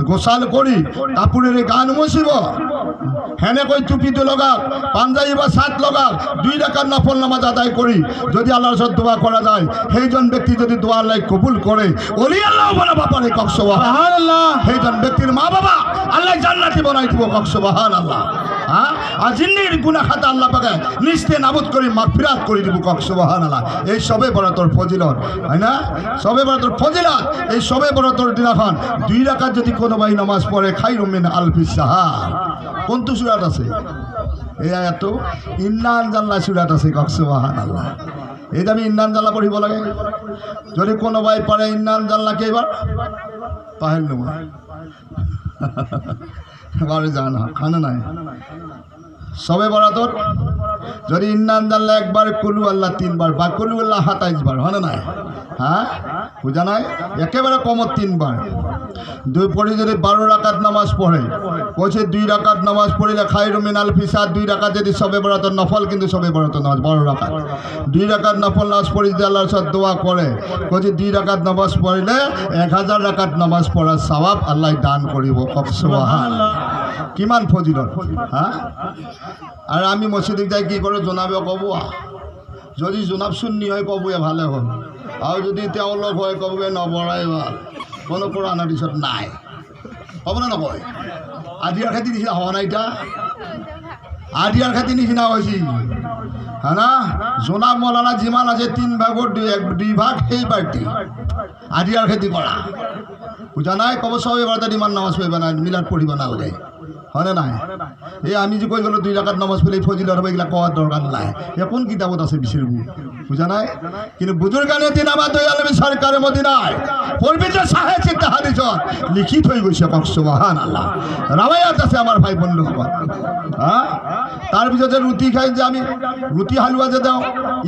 গোসাল করি কাপড়ের গান মুছিব হেনেকৈ টুপিটো লগাক পাঞ্জাবি বা ছাট লগাক 2 রাকাত নফল নামাজ আদায় করি যদি আল্লাহর ওচৰত দোয়া করা যায় সেইজন ব্যক্তি যদি দোয়া আল্লাহ কবুল করে ওলি আল্লাহ বানাবা পারে কক সুবহানাল্লাহ সেইজন ব্যক্তির মা বাবা আল্লাহ জান্নাতি বানাই দিব কক সুবহানাল্লাহ হ্যাঁ আর জিন্দির গুনাহ খাতা আল্লাহ পাকে নিস্তে নাবুদ করে মাগফিরাত করে দিব কক সুবহানাল্লাহ এই সবে বরাতর ফজিলত হয় না সবে বরাতর ফজিলত এই সবে বরাতর দিনাখন 2 রাকাত যদি কোনো ভাই নামাজ পড়ে খাইরুম মিন আলফিস সাহার কোনটো সূরাত আছে এই আয়াত ইন্না আনজালনা সূরাত আছে কক সুবহানাল্লাহ এই আমি ইন্না আনজালনা পড়িব লাগে যদি কোনো ভাই পারে ইন্না আনজালনা কে এবার পাহেল নেব বারে জানা খানা নাই সবে বরাতর যদি ইন্না আনজালনা একবার কুলু আল্লাহ 3 বার বা কুলু আল্লাহ 27 বার হয় না হ্যাঁ বুঝা নাই একেবারে কমত 3 বার দুই পড়ি যদি 12 রাকাত নামাজ পড়ে কইছে 2 রাকাত নামাজ পড়িলে খায়রুম মিন আলফি সাত 2 রাকাত যদি সবে বরাতর নফল কিন্তু সবে বরাতর নামাজ 12 রাকাত 2 রাকাত নফল নামাজ পড়ি যদি আল্লাহর সাথে দোয়া করে কইছে 2 রাকাত নামাজ পড়িলে 1000 রাকাত নামাজ পড়ার সওয়াব আল্লাহ দান করিব সুবহানাল্লাহ কিমান ফজিলত হ্যাঁ আর আমি মসজিদে যাই কি করে জনাবে কব যদি জনাব সুন্নি হয় কবুয়ে ভালে হল আর যদি তেওঁলোক হয় কবুয়ে নবৰাই ভাল কোনো কোরআন হাদিসত নাই হব না নকয় আদিয়ার খাতি নিচিনা হওয়া না এটা আদিয়ার খাতি নিচিনা হয়েছি হ্যাঁ না জোনাব মৌলানা যিমান আছে 3 ভাগৰ 2 ভাগ সেই পার্টি আদিয়ার খেতি করা বুঝা নাই কব সবে বারটা ইমান নামাজ পড়িবা না মিলাদ পড়িবা না ওলাই হয় না নাই এই আমি যে কই গেলো 2 রাকাত নামাজ পড়লে ফজিলত হবে এগুলা কোয়ার দরকার নাই এ কোন কিতাবত আছে বিচারব বুঝা নাই কিন্তু বুজুর্গানে দিন আমার দয়াল নবী সরকারে মদিনায় পবিত্র সাহিত্য হাদিসত লিখিত হয়ে গেছে কক সুবহানাল্লাহ রাওয়ায়াত আছে আমার ভাই বন্ধু হ্যাঁ তার পিছতে রুটি খাই যে আমি রুটি হালুয়া যে দাও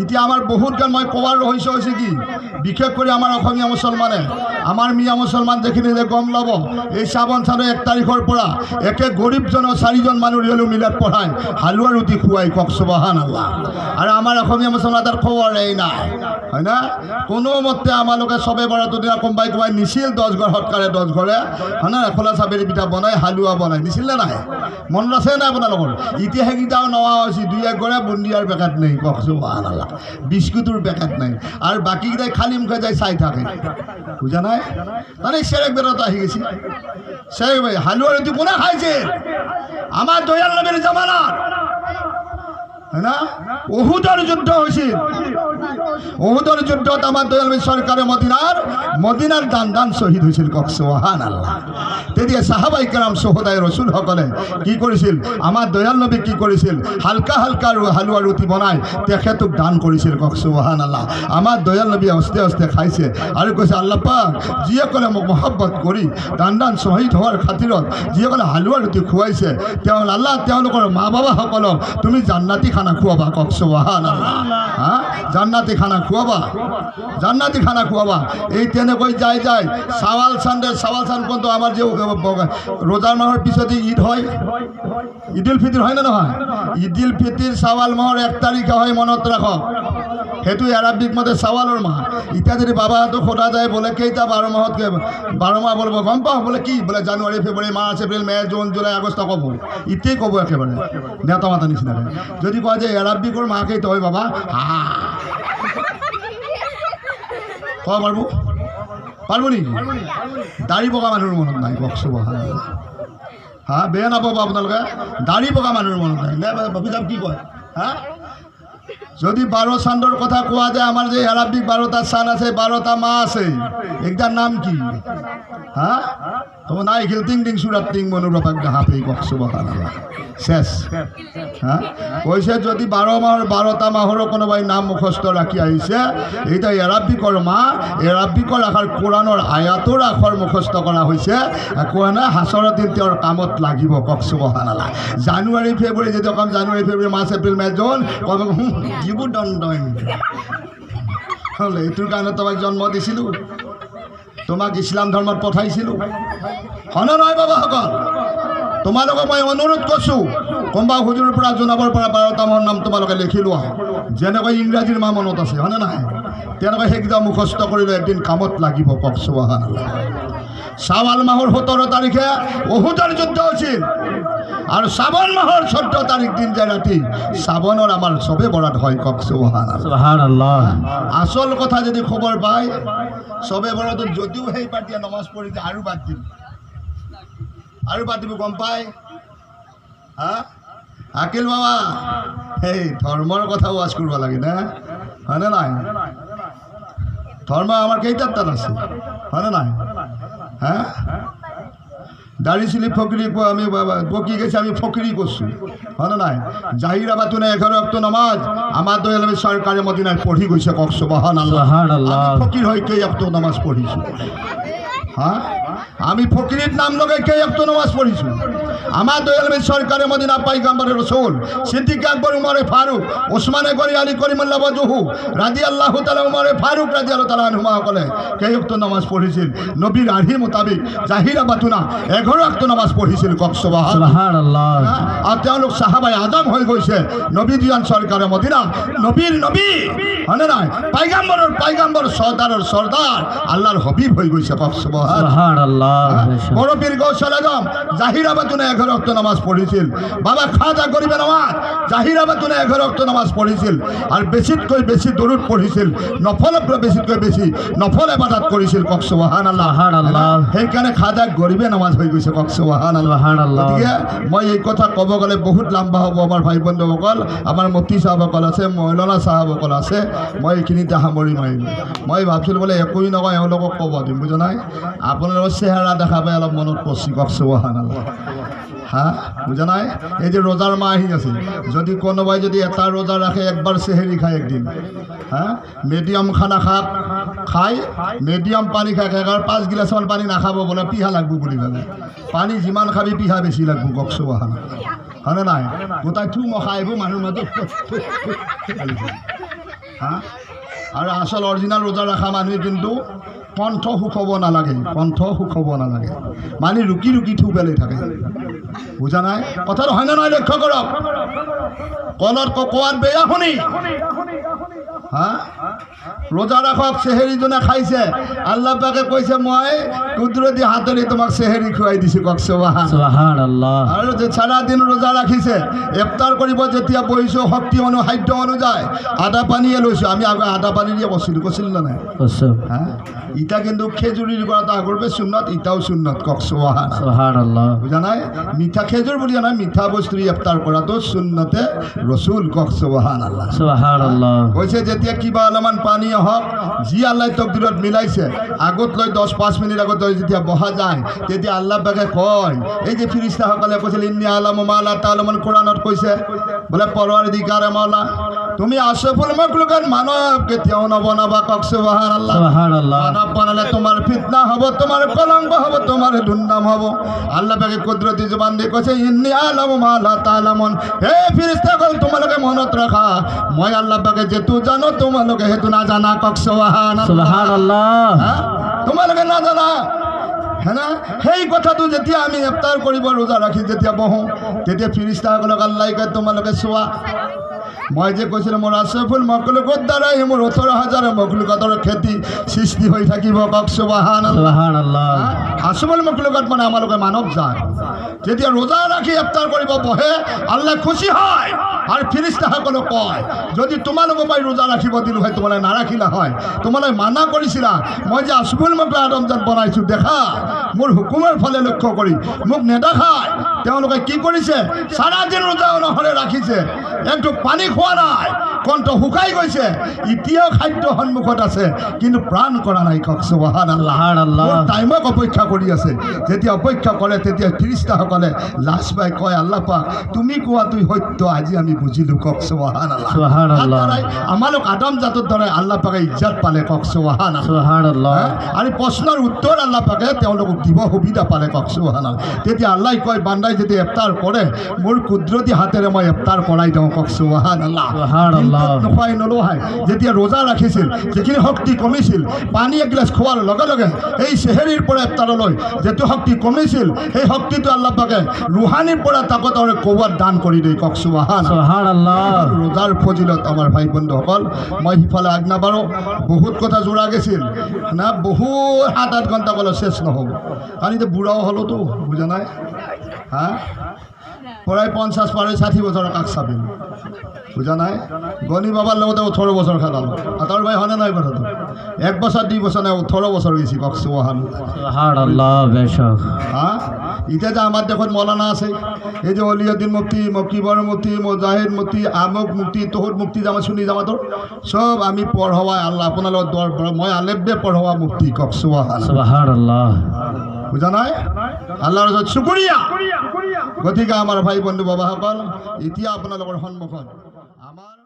ইতি আমার বহুত গান মই কোৱাৰ ৰহস্য হয়েছে কি বিশেষ কৰে আমাৰ অসমীয়া মুসলমানে আমাৰ মিয়া মুসলমান দেখিলে যে গম লব এই শ্ৰাবণ চাঁদৰ 1 তাৰিখৰ পৰা একে গরিবজন 4জন মানুষ হলেও মিলাদ পড়ায় হালুয়া রুটি খুয়াই কক সুবহানাল্লাহ আর আমার অসমীয়া মুসলমান তার খবর এই নাই হয় না কোনো মতে আমার লোকে সবে বরাতর দিনা কোম্পাই নিছিল 10 ঘর হৎকারে 10 ঘরে হয় না খোলা চাবেরি পিঠা বনাই হালুয়া বনাই নিছিল না নাই মন আছে না আপোনালোকৰ ইতিহাস সেইকেইটাও নেওয়া হয়েছে 2-1 ঘরে বুন্দিয়ার পেকেট নেই কক সুবহানাল্লাহ বিস্কুটের পেকেট নেই আর বাকিকেইটাই খালি মুখে যাই চাই থাকে বুঝা নাই তাহলে সেরেক বেরোতে আহি গেছি সেরেক ভাই হালুয়া রুটি কোনে খাইছে আমার দয়াল নবীর জামানাত है ना উহুদের যুদ্ধ হয়েছিল উহুদের যুদ্ধত আমার দয়াল নবী সরকারে মদিনার দান শহীদ হয়েছিল কক সুবহানাল্লাহ তেতিয়া সাহাবাই কেরাম সোহদায় রসুল সকলে কি করেছিল আমার দয়াল নবী কি করেছিল হালকা হালুয়া রুটি বনাই তেখেতক দান করেছিল কক সুবহানাল্লাহ আমার দয়াল নবী আস্তে আস্তে খাইছে আর কইছে আল্লাহ পাক যিসকলে মোক মহব্বত কৰি দান শহীদ হওয়াৰ খাতিৰত যিসকলে হালুয়া ৰুটি খুৱাইছে তেওঁ আল্লাহ তেওঁলোকৰ মা বাবা সকলক তুমি জান্নাতি খানা খুৱাবা কক সুবহানাল্লাহ হ্যাঁ জান্নাতি খানা খুৱাবা এই তেনেকৈ যায় সাওয়াল চান কোন তো আমার যে রোজার মাহর পিছতে ঈদ হয় ঈদুল ফিতর হয় না নহয় ঈদুল ফিতর সাওয়াল মাহর 1 তারিখে হয় মনত রাখো সেইটো এৰাবিক মতে চাৱালৰ মাহ এতিয়া যদি বাবাহঁতক সোধা যায় বোলে কেইটা 12 মাহত 12 মাহ বলব গম পাওঁ বোলে কি বোলে জানুৱাৰী ফেব্ৰুৱাৰী মাৰ্চ এপ্ৰিল মে জুন জুলাই আগষ্ট ক'ব ইতেই ক'ব একেবাৰে নেতা মাতা নিচিনাকৈ যদি কয় যে এৰাবিকৰ মাহ কেইটা হয় বাবা ক'ব পাৰব নি দাড়ি পকা মানুহৰ মনত নাই কওকচোন হা বেয়া নাপাব আপোনালোকে দাড়ি পকা মানুহৰ মনত নাই নে ভাবি যাম কি কয় হা যদি 12 চান্দৰ কথা কোৱা যায় আমাৰ যে এৰাবিক 12টা চান আছে 12টা মাহ আছে একটাৰ নাম কি হা তো নাই খিলটিং টিং সুৰাত টিং মনোৰপাক হাফেই কওকচোন শেষ হ্যাঁ কৈছে যদি 12 মাহৰ 12টা মাহৰ কোনোবাই নাম মুখস্থ ৰাখি আহিছে এইটা এৰাবিকৰ মাহ এৰাবিকৰ আখৰ কোৰাণৰ আয়াতৰ আখৰ মুখস্থ কৰা হৈছে কোৱা না হাছৰৰ দিন তেওঁৰ কামত লাগিব কওকচোন সুবহানাল্লাহ জানুৱাৰী ফেব্ৰুৱাৰী যদি কম জানুৱাৰী ফেব্ৰুৱাৰী মাৰ্চ এপ্ৰিল মে জুন কব জীবু দণ্ড হলে এইটোৰ কাৰণে তোমাক জন্ম দিছিলোঁ তোমাক ইছলাম ধৰ্মত পঠাইছিলোঁ হনে নহয় বাবাসকল তোমালোকক মই অনুৰোধ কৰিছোঁ কোনোবা হুজুৰৰ পৰা জনাবৰ পৰা 12টা মাহৰ নাম তোমালোকে লিখি লোৱা যেনেকৈ ইংৰাজীৰ মাহ মনত আছে হয়নে নহয় তেনেকৈ সেইকেইটা মুখস্থ কৰিলে একদিন কামত লাগিব কওকচোন সুবহানাল্লাহ শাওয়াল মাহৰ 17 তাৰিখে উহুদৰ যুদ্ধ হৈছিল আৰু শ্ৰাবণ মাহৰ 14 তাৰিখ দিন যায় ৰাতি শ্ৰাবণৰ আমাৰ চবে বৰাত হয় কওকচোন সুবহানাল্লাহ আসল কথা যদি খবৰ পায় চবে বৰাত যদিও সেই পাৰ্টিয়ে নমাজ পঢ়ি যায় আৰু বাদ দিব গম পায় হা আকিল বাবা এই ধৰ্মৰ কথা ওয়াজ কৰিব লাগে না হয়নে নাই ধৰ্ম আমাৰ কেইটাত তাত আছে হয়নে নাই হ্যাঁ দাড়ি চিলি ফকরি আমি বকি গেছি আমি ফকরি করছি হয় না নাই জাহিরা বাতুনে 11 ওয়াক্ত নামাজ আমার দয়াল নবী সরকারে মদিনায় পড়ি গইছে কওকচোন সুবহানাল্লাহ ফকির হই কে ওয়াক্ত নামাজ পড়িছি হ্যাঁ আমি ফকিরের নাম লগাই কে ওয়াক্ত নামাজ পড়িছি আমার দয়াল নবী সরকারে মদিনা পয়গম্বর রাসূল সিদ্দিক আকবর উমর ফারুক ওসমানে গনি আলী করিমুল্লাহ ওয়াজহু রাদিয়াল্লাহু তাআলা উমর ফারুক রাদিয়াল্লাহু তাআলা আনহুমা বলে কে ওয়াক্ত নামাজ পড়িছিল নবীর আরহি মোতাবেক জাহিরা বাতুনা 11 ওয়াক্ত নামাজ পড়িছিল কওকচোন সুবহানাল্লাহ আর তেওঁলোক সাহাবায়ে আজম হই গৈছে নবী দিয়ান সরকারে মদিনা নবীর নবী হনে নাই পয়গম্বর সর্দার আল্লাহর হাবিব হই গৈছে কওকচোন সুবহানাল্লাহ বড় পীর গৌসুল আজম জাহিরা বাতুনা 11 ওয়াক্ত নামাজ পড়িছিল বাবা খাজা গরিবে নওয়াজ জাহিরা বাতুনা 11 ওয়াক্ত নামাজ পড়িছিল আর বেশিতকৈ বেশি দরুদ পড়িছিল নফলতকৈ বেশিতকৈ বেশি নফল ইবাদত কৰিছিল কওকচোন সুবহানাল্লাহ সেইকাৰণে খাজা গরিবে নামাজ হই গৈছে কওকচোন সুবহানাল্লাহ গতিকে মই এই কথা ক'ব গ'লে বহুত লম্বা হ'ব আমাৰ ভাই বন্ধুসকল আমাৰ মুফতি সাহেবসকল আছে মৌলানা সাহেবসকল আছে মই এইখিনিতে সামৰি মাৰিম মই ভাবিছিলোঁ বোলে একোই নকয় এওঁলোকক ক'ব দিম বুজা নাই আপোনালোকৰ চেহেৰা দেখা পাই অলপ মনত পৰছি কওকচোন সুবহানাল্লাহ হ্যাঁ বুঝা নাই এই যে রোজার মাহ আহি আছে যদি কোনোবাই যদি এটা রোজা রাখে একবার সেহেরি খায় একদিন হ্যাঁ মিডিয়াম খানা খায় মিডিয়াম পানি খায় 5 গিলাস মান পানি নাখাব বলে পিহা লাগবো বুলি ভাবে পানি যিমান খাবি পিহা বেশি লাগবো কওকচোন সুবহানাল্লাহ হয়নে নাই গোটাই থু মখাইব মানুহ মাজত হ্যাঁ আৰু আসল অরিজিনাল রোজা রাখা মানুষ কিন্তু কণ্ঠ শুকাব নালাগে মানে রুকি থু পেলাই থাকে বুঝা নাই কথাটো হয় না নয় লক্ষ্য করক কলত কোয়ার বেয়া শুনি হ্যাঁ রোজা রাখক সেহেরি জনে খাইছে আল্লাহ পাকে কইছে মই কুদরতি হাতেৰে তোমাক সেহেৰি খুৱাই দিছি কওকচোন সুবহানাল্লাহ আৰু যে সাৰা দিন ৰোজা ৰাখিছে ইফতাৰ কৰিব যেতিয়া বহিছো শক্তি সাধ্য অনুযায়ী আদা পানীয়ে লৈছো আমি আদা পানী দিয়ে কৈছিল না নাই হ্যাঁ ইটা কিন্তু খেজুরির করাটা আগরবে সুন্নত ইটাও সুন্নত কওকচোন সুবহানাল্লাহ বুঝা নাই মিঠা খেজুর বলি না মিঠা বস্তু ইফতার করাটো সুন্নতে রসুল কওকচোন সুবহানাল্লাহ কইছে যেতিয়া কিবা অলপমান পানী হওক যি আল্লাহ তকদিৰত মিলাইছে আগত লৈ 10-5 মিনিট আগত যেতিয়া বহা যায় তেতিয়া আল্লাহ পাকে কয় এই যে ফেরেশতাসকলে কৈছিল ইন্নী আলামু মা লা তাআলামুন কোরআনত কৈছে বলে পরওয়ারদিগারে মাওলা তুমি আশরাফুল মাখলুকাত মানব কেতিয়াও নবনাবা কওকচোন সুবহানাল্লাহ মানব বানালে তোমার ফিতনা হব তোমার কলঙ্ক হব তোমার দুর্নাম হব আল্লাহ পাকে কুদরতি জবান দিয়ে কৈছে ইন্নী আলামু মা লা তাআলামুন হে ফেরেশতাসকল তোমালোকে মনত রাখা মই আল্লাহ পাকে যেতু জানো তোমালোকে হেতু না জানা কওকচোন সুবহানাল্লাহ তোমালোকে না জানা হ্যাঁ সেই কথাটো যেতিয়া আমি ইফতার কৰিব ৰোজা ৰাখি যেতিয়া বহো তেতিয়া ফেৰেশতাসকলক আল্লাহ কয় তোমালোকে চোৱা মই যে কৈছিলোঁ মোৰ আছফুল মখলুকত দ্বাৰাই মোৰ 18,000 মখলুকতৰ খেতি সৃষ্টি হৈ থাকিব কওক সুবহানাল্লাহ আছফুল মখলুকত মানে আমালোকে মানৱ জাত যেতিয়া ৰোজা ৰাখি ইফতাৰ কৰিব বহে আল্লাহ খুশি হয় আৰু ফেৰেশতাসকলক কয় যদি তোমালোকক মই ৰোজা ৰাখিব দিলোঁ হয় তোমালোকে নাৰাখিলা হয় তোমালোকে মানা কৰিছিলা মই যে আছফুল মখলুক আদমজাত বনাইছোঁ দেখা মোৰ হুকুমৰ ফালে লক্ষ্য কৰি মোক নেদেখায় তেওঁলোকে কি কৰিছে সাৰা দিন ৰোজা নহলে ৰাখিছে একটু পানী খোৱা নাই কণ্ঠ শুকাই গৈছে এতিয়াও খাদ্য সন্মুখত আছে কিন্তু প্ৰাণ কৰা নাই কওক সুবহানাল্লাহ টাইমক অপেক্ষা কৰি আছে যেতিয়া অপেক্ষা কৰে তেতিয়া ফেৰেশতাসকলে লাজ পাই কয় আল্লাহ পাক তুমি কোৱা তুই সত্য আজি আমি বুজিলোঁ কওক সুবহানাল্লাহ আমালোক আদম জাতৰ দ্বাৰাই আল্লাহ পাকে ইজ্জত পালে কওক সুবহানাল্লাহ আৰু প্ৰশ্নৰ উত্তৰ আল্লাহ পাকে তেওঁলোকক দিব সুবিধা পালে কওক সুবহানাল্লাহ তেতিয়া আল্লাহ কয় বান্দাই যেতিয়া ইফতাৰ কৰে মোৰ কুদৰতি হাতেৰে মই ইফতাৰ কৰাই দিওঁ কওক সুবহানাল্লাহ নোখোৱাই নলোহাই যেতিয়া ৰোজা ৰাখিছিল যিখিনি শক্তি কমিছিল পানী এগিলাচ খোৱাৰ লগে লগে এই চেহেৰিৰ পৰা ইফতাৰলৈ যিটো শক্তি কমিছিল সেই শক্তিটো আল্লাহ পাকে ৰুহানীৰ পৰা তাকতৰে কৌৱাত দান কৰি দিয়ে কওক সুবহানাল্লাহ ৰোজাৰ ফজিলত আমাৰ ভাই বন্ধুসকল মই সিফালে আগ নাবাৰো বহুত কথা জোৰা গৈছিল না বহুত 7-8 ঘণ্টা ক'লে শেষ নহ'ব কাৰণ এতিয়া বুঢ়াও হ'লোতো বুজা নাই হা প্ৰায় 50 পাৰে 60 বছৰৰ কাষ চাপিল বুজা নাই গণি বাবাৰ লগতে 18 বছৰ খেলালো আতৰ ভাই হনে নাই কথাটো 1 বছৰ 2 বছৰ নাই 18 বছৰ গেছি কওক সুবহানাল্লাহ বেশক হা ইটা যে আমার দেখত মৌলানা আছে এই যে অলিউদ্দিন মুফতি মকিবর মুফতি মুজাহিদ মুফতি আমক মুফতি তোহর মুফতি জামা শুনি জামাতর সব আমি পঢ়াওয়া আল্লাহ আপোনালোক দৰ মই আলেবে পঢ়াওয়া মুফতি কওক সুবহানাল্লাহ বুজা নাই আল্লাহৰ ওচৰত শুকৰিয়া গতিকে আমাৰ ভাই বন্ধু বাবাসকল এতিয়া আপোনালোকৰ সন্মুখত আমাৰ